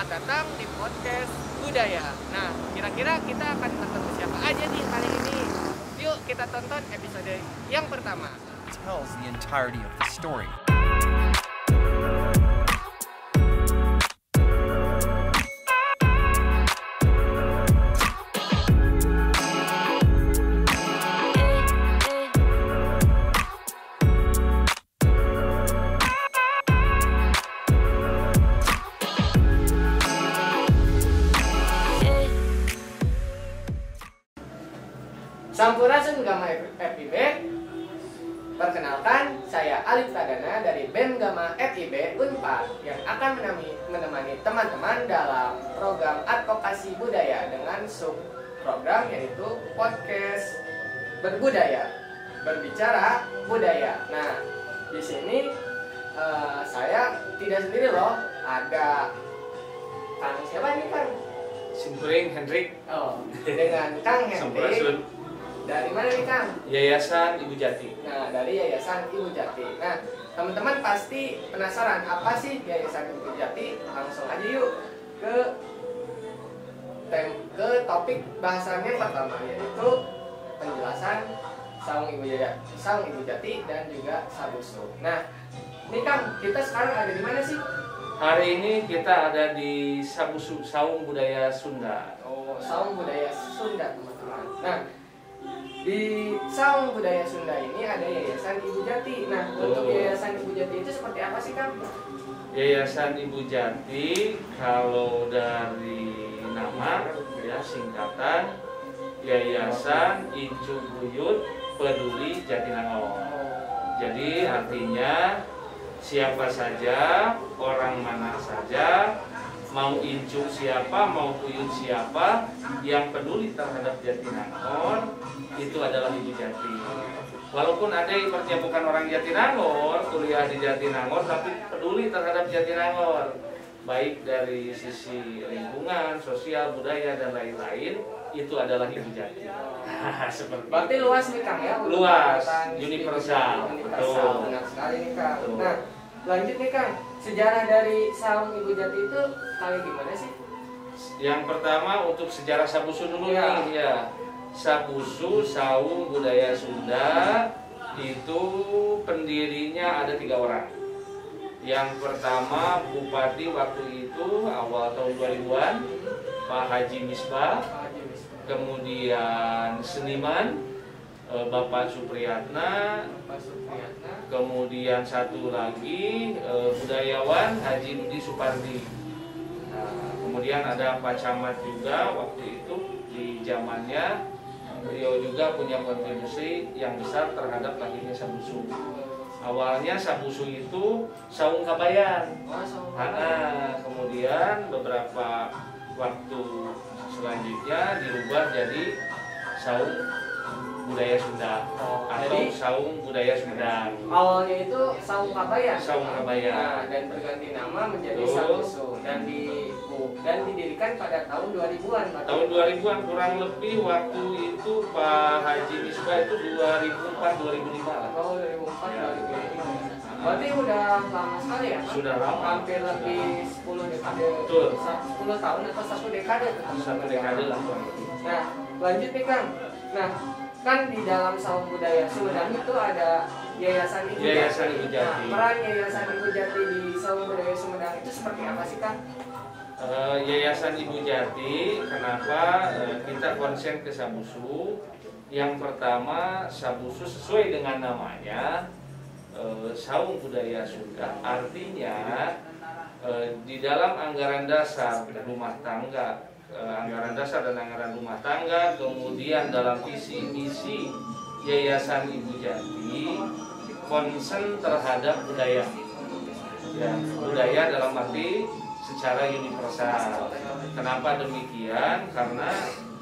Selamat datang di podcast budaya. Nah, kira-kira kita akan bertemu siapa aja nih kali ini? Yuk kita tonton episode yang pertama. Tells the entirety of the story. Sampurasun Gama FIB. Perkenalkan, saya Alif Pradana dari BEM Gama FIB Unpad yang akan menemani teman-teman dalam program advokasi budaya dengan sub program yaitu podcast berbudaya, berbicara budaya. Nah, di sini saya tidak sendiri loh, ada Kang siapa nih Kang? Simpring Hendrik. Oh, dengan Kang Hendrik. Sampurasun. Dari mana nih Kang? Yayasan Ibu Jati. Nah, dari Yayasan Ibu Jati. Nah, teman-teman pasti penasaran apa sih Yayasan Ibu Jati? Langsung aja yuk ke topik bahasannya pertama, yaitu penjelasan Saung Ibu Jati dan juga Sabusu. Nah, ini Kang, kita sekarang ada di mana sih? Hari ini kita ada di Sabusu, Saung Budaya Sunda. Oh, Saung Budaya Sunda, teman-teman. Nah, di Saung Budaya Sunda ini ada Yayasan Ibu Jati. Nah, untuk Yayasan Ibu Jati itu seperti apa sih, Kang? Yayasan Ibu Jati kalau dari nama ya singkatan Yayasan Incu Buyut Peduli Jatinangor. Jadi artinya siapa saja, orang mana saja, mau incu siapa, mau puyut siapa yang peduli terhadap Jatinangor, itu adalah Ibu Jati. Walaupun ada ibaratnya bukan orang Jatinangor, kuliah di Jatinangor, tapi peduli terhadap Jatinangor, baik dari sisi lingkungan, sosial, budaya, dan lain-lain, itu adalah Ibu Jati. Seperti berarti luas nih Kang ya? Luas, universal. Betul. Benar sekali nih Kang. Nah, lanjut nih Kang, sejarah dari Saung Ibu Jati itu kayak gimana sih? Yang pertama untuk sejarah Sabusu dulu Ya. nih ya. Sabusu, Saung Budaya Sunda, itu pendirinya ada 3 orang. Yang pertama Bupati waktu itu awal tahun 2000-an, Pak Haji Misbah. Kemudian seniman Bapak Supriyatna. Kemudian satu lagi budayawan Haji Rudi Supardi. Nah, kemudian ada Pak Camat juga waktu itu di zamannya, beliau juga punya kontribusi yang besar terhadap lahirnya Sabusu. Awalnya Sabusu itu Saung Kabayan. Kemudian beberapa waktu selanjutnya dirubah jadi Saung Budaya Sunda atau Saung Budaya Sumedang. Awalnya itu Saung Kabayan. Saung Kabayan. Nah, dan berganti nama menjadi Sabusu dan didirikan pada tahun 2000-an. Tahun 2000-an kurang lebih waktu itu Pak Haji Misbah itu 2004-2005 lah. Oh, 2004-2005. Berarti udah lama sekali ya Pak? Sudah lama. Hampir lebih 10 dekade. Betul. 10 tahun atau 1 dekade. Satu dekade lah. Nah, lanjut nih Kang. Nah, kan di dalam Saung Budaya Sumedang itu ada Yayasan Ibu Jati. Yayasan Ibu Jati. Nah, peran Yayasan Ibu Jati di Saung Budaya Sumedang itu seperti apa sih Kang? Yayasan Ibu Jati, kenapa kita konsen ke Sabusu? Yang pertama, Sabusu sesuai dengan namanya, Saung Budaya Sunda, artinya di dalam anggaran dasar rumah tangga, anggaran dasar dan anggaran rumah tangga, kemudian dalam visi misi Yayasan Ibu Jati konsen terhadap budaya, ya, budaya dalam arti secara universal. Kenapa demikian? Karena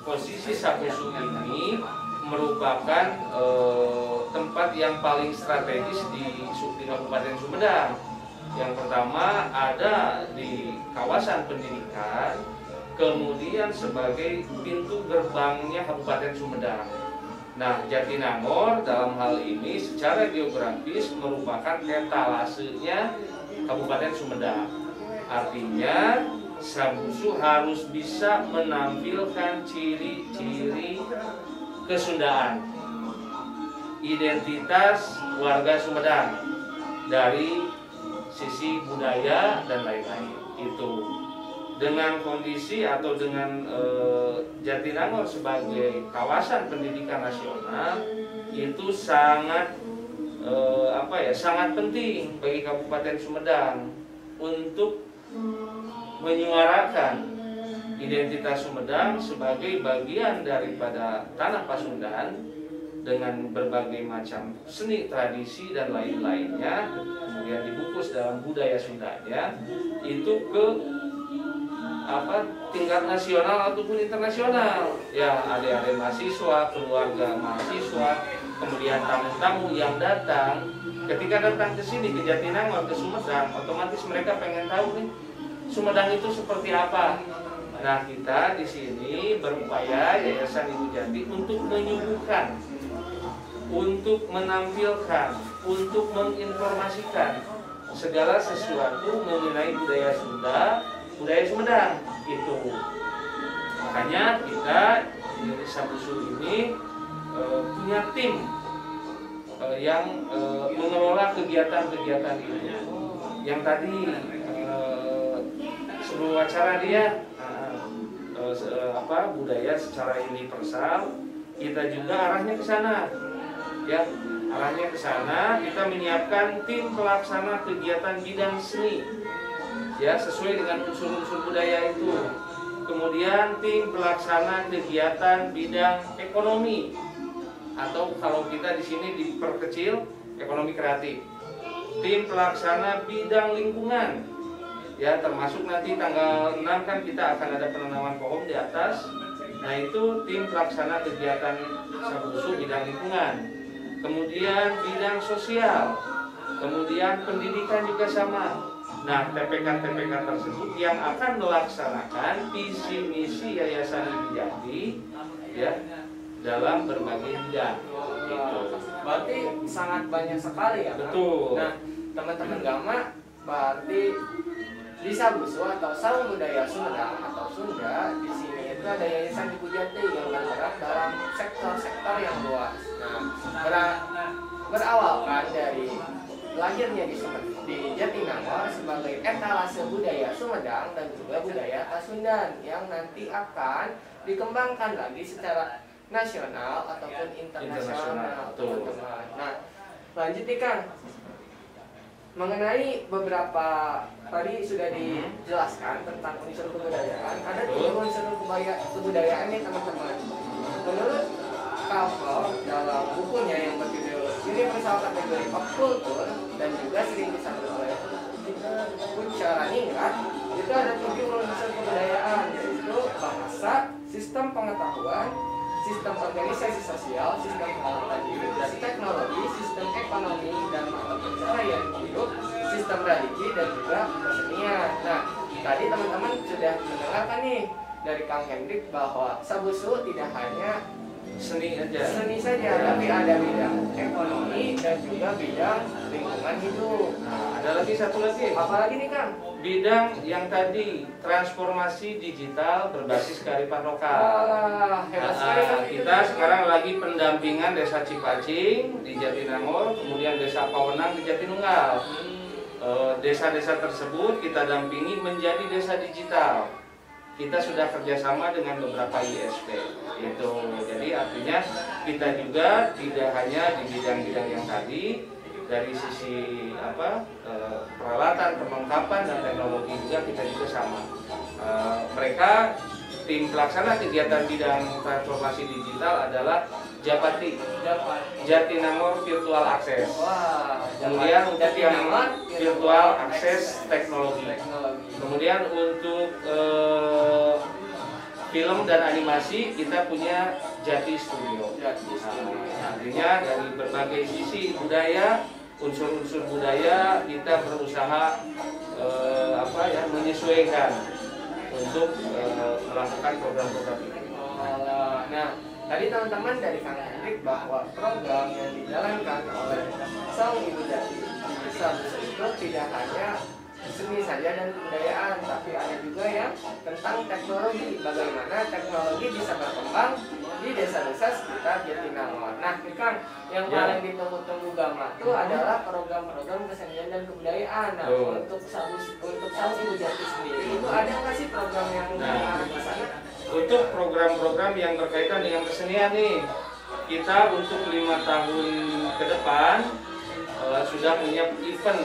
posisi Sabusu ini merupakan tempat yang paling strategis di Kabupaten Sumedang. Yang pertama ada di kawasan pendidikan, kemudian sebagai pintu gerbangnya Kabupaten Sumedang. Nah, Jatinangor dalam hal ini secara geografis merupakan etalasenya Kabupaten Sumedang. Artinya Sabusu harus bisa menampilkan ciri-ciri kesundaan, identitas warga Sumedang dari sisi budaya dan lain-lain. Itu dengan kondisi atau dengan Jatinangor sebagai kawasan pendidikan nasional itu sangat sangat penting bagi Kabupaten Sumedang untuk menyuarakan identitas Sumedang sebagai bagian daripada tanah Pasundan dengan berbagai macam seni, tradisi dan lain-lainnya yang dibungkus dalam budaya Sundanya itu ke tingkat nasional ataupun internasional. Ya, adik-adik mahasiswa, keluarga mahasiswa, kemudian tamu-tamu yang datang ketika datang ke sini ke Jatinangor, ke Sumedang, otomatis mereka pengen tahu nih Sumedang itu seperti apa. Nah, kita di sini berupaya Yayasan Ibu Jati untuk menyuguhkan, untuk menampilkan, untuk menginformasikan segala sesuatu mengenai budaya Sunda, budaya Sumedang itu. Makanya kita di Sabusu ini punya tim yang mengelola kegiatan-kegiatan itu. Yang tadi sebelum acara dia budaya secara universal, kita juga arahnya ke sana. Ya, arahnya ke sana, kita menyiapkan tim pelaksana kegiatan bidang seni. Ya, sesuai dengan unsur-unsur budaya itu. Kemudian tim pelaksana kegiatan bidang ekonomi, atau kalau kita di sini diperkecil ekonomi kreatif. Tim pelaksana bidang lingkungan. Ya, termasuk nanti tanggal 6 kan kita akan ada penanaman pohon di atas. Nah, itu tim pelaksana kegiatan Sabusu bidang lingkungan. Kemudian bidang sosial. Kemudian pendidikan juga sama. Nah, TPK-TPK tersebut yang akan melaksanakan visi misi Yayasan Ibu Jati ya dalam berbagai bidang. Gitu. Berarti sangat banyak sekali ya, Kang? Betul. Nah, teman-teman Gama, berarti di Sabusu atau Saung Budaya Sumedang atau Sunda, di sini itu ada Yayasan Ibu Jati yang bergerak dalam sektor-sektor yang luas. Nah, berawalkan dari lahirnya di Jatinangor sebagai etalase budaya Sumedang dan juga budaya Pasundan yang nanti akan dikembangkan lagi secara nasional ataupun internasional, teman-teman. Nah, lanjut nih Kang, mengenai beberapa tadi sudah dijelaskan tentang unsur kebudayaan. Ada 3 unsur kebudayaan nih teman-teman. Menurut Kalko dalam bukunya yang berjudul Universal Category of Culture dan juga sering disebut oleh Kucaraningrat, itu ada 7 unsur kebudayaan, yaitu bahasa, sistem pengetahuan, sistem organisasi sosial, sistem pengalaman hidup dan teknologi, sistem ekonomi dan mata pencaharian hidup, sistem religi dan juga kesenian. Nah, tadi teman-teman sudah mendengarkan nih dari Kang Hendrik bahwa Sabusu tidak hanya seni saja, tapi ada bidang ekonomi dan juga bidang lingkungan hidup. Nah, ada lagi satu lagi. Apa lagi nih Kang? Bidang yang tadi transformasi digital berbasis kearifan lokal. Hebat sekali Kang. Kita sekarang lagi pendampingan Desa Cipacing di Jatinangor, kemudian Desa Pawenang di Jatinunggal. Desa-desa tersebut kita dampingi menjadi desa digital. Kita sudah kerjasama dengan beberapa ISP itu. Jadi artinya kita juga tidak hanya di bidang-bidang yang tadi, dari sisi peralatan, perlengkapan dan teknologi juga kita juga sama. Mereka tim pelaksana kegiatan bidang transformasi digital adalah Japati, Jatinangor Virtual Access. Kemudian untuk yang virtual access teknologi. Kemudian untuk film dan animasi kita punya Jati Studio. Artinya dari berbagai sisi budaya, unsur-unsur budaya kita berusaha menyesuaikan untuk melakukan program-program ini. Nah, tadi teman-teman dari Kang Hendrik bahwa program yang dijalankan oleh Saung Ibu Jati di Sabusu itu tidak hanya seni saja dan kebudayaan, tapi ada juga yang tentang teknologi, bagaimana teknologi bisa berkembang di desa-desa sekitar Jatinangor. Nah, Kang, yang paling ditunggu-tunggu Gama itu adalah program-program kesenian dan kebudayaan. Nah, untuk Ibu Jati sendiri itu ada nggak sih program yang mengarah ke sana? Untuk program-program yang berkaitan dengan kesenian nih, kita untuk 5 tahun ke depan sudah punya event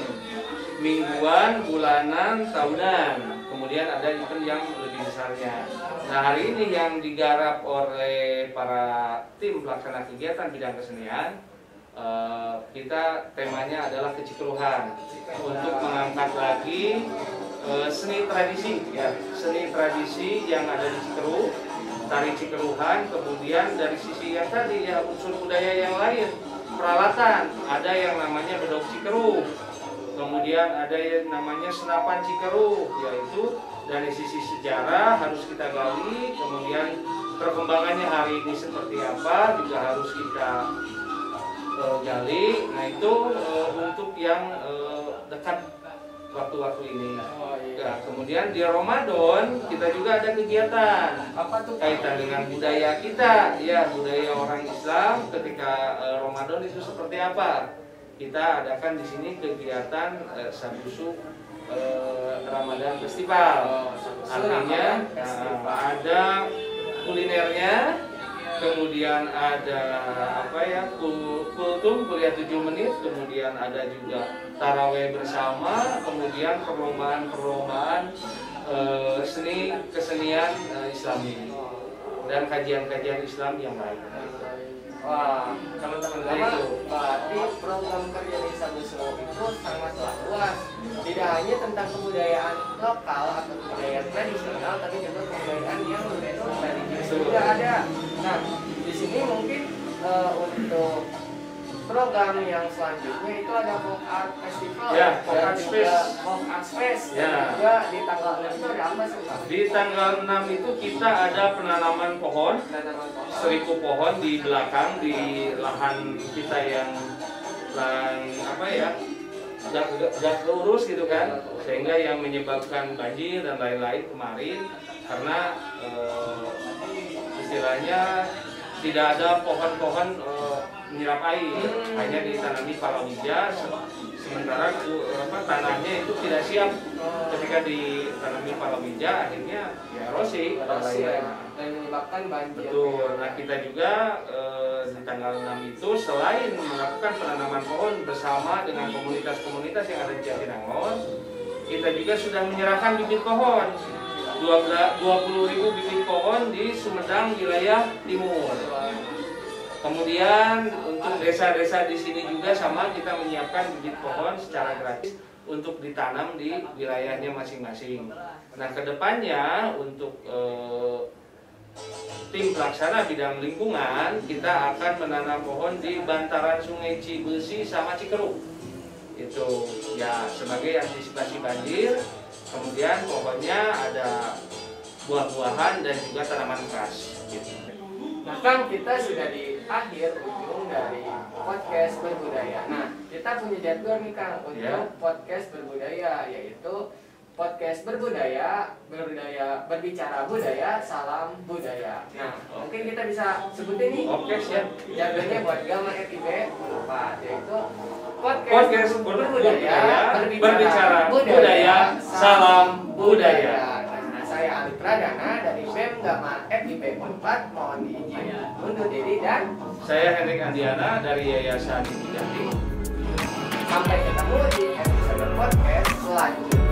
mingguan, bulanan, tahunan. Kemudian ada event yang lebih besarnya. Nah, hari ini yang digarap oleh para tim pelaksana kegiatan bidang kesenian, kita temanya adalah kecikeruhan untuk mengangkat lagi seni tradisi, ya, seni tradisi yang ada di Cikeruh, tari Cikeruhan. Kemudian dari sisi yang tadi ya unsur budaya yang lain, peralatan, ada yang namanya bedog Cikeruh, kemudian ada yang namanya senapan Cikeruh, yaitu dari sisi sejarah harus kita gali, kemudian perkembangannya hari ini seperti apa juga harus kita gali. Nah, itu untuk yang dekat waktu-waktu ini. Nah, kemudian di Ramadan kita juga ada kegiatan kaitan dengan budaya kita, ya, budaya orang Islam ketika Ramadan itu seperti apa. Kita adakan di sini kegiatan Sabusu Ramadan Festival. Artinya ada kulinernya, kemudian ada apa ya, kultum kuliah 7 menit, kemudian ada juga taraweh bersama, kemudian perlombaan seni kesenian Islami dan kajian-kajian Islam yang lain. Wah, teman-teman Gama, berarti program kerja di Sabusu itu sangatlah luas. Tidak hanya tentang kebudayaan lokal atau kebudayaan tradisional, tapi juga kebudayaan yang religius juga ada. Nah, di sini mungkin untuk program yang selanjutnya itu ada Folk Art Festival, ya, Folk Art Fest. Folk Art Fest, ya. Dan juga di tanggal 6 itu ada apa sih, Pak? Di tanggal 6 itu kita ada penanaman pohon, 1000 pohon di belakang di lahan kita yang apa ya, gak keurus gitu kan, sehingga yang menyebabkan banjir dan lain-lain kemarin karena istilahnya tidak ada pohon-pohon menyerap air, hanya ditanami palawija, sementara tanahnya itu tidak siap ketika ditanami palawija, akhirnya ya erosi dan menyebabkan banjir. Betul. Nah, kita juga di tanggal 6 itu selain melakukan penanaman pohon bersama dengan komunitas-komunitas yang ada di Jatinangor, kita juga sudah menyerahkan bibit pohon. 20.000 bibit pohon di Sumedang wilayah timur. Kemudian untuk desa-desa di sini juga sama, kita menyiapkan bibit pohon secara gratis untuk ditanam di wilayahnya masing-masing. Nah, kedepannya untuk tim pelaksana bidang lingkungan, kita akan menanam pohon di bantaran Sungai Cibesi sama Cikeruh. Itu ya sebagai antisipasi banjir. Kemudian pohonnya ada buah-buahan dan juga tanaman keras. Gitu. Nah, Kang, kita sudah di akhir ujung dari podcast berbudaya. Nah, kita punya jadwal nih, Kang, untuk podcast berbudaya, yaitu podcast berbudaya, berbicara budaya, salam budaya. Nah, mungkin kita bisa sebutin nih. Oke, siap. Jadwalnya buat Gama FIB 4, yaitu podcast berbudaya, berbicara budaya, salam budaya. Nah, saya Ali Pradana dari BEM Gama FIB 4, mohon diizin undur diri, dan saya Hendrik Andiana dari Yayasan Ibu Jati. sampai ketemu di episode podcast selanjutnya.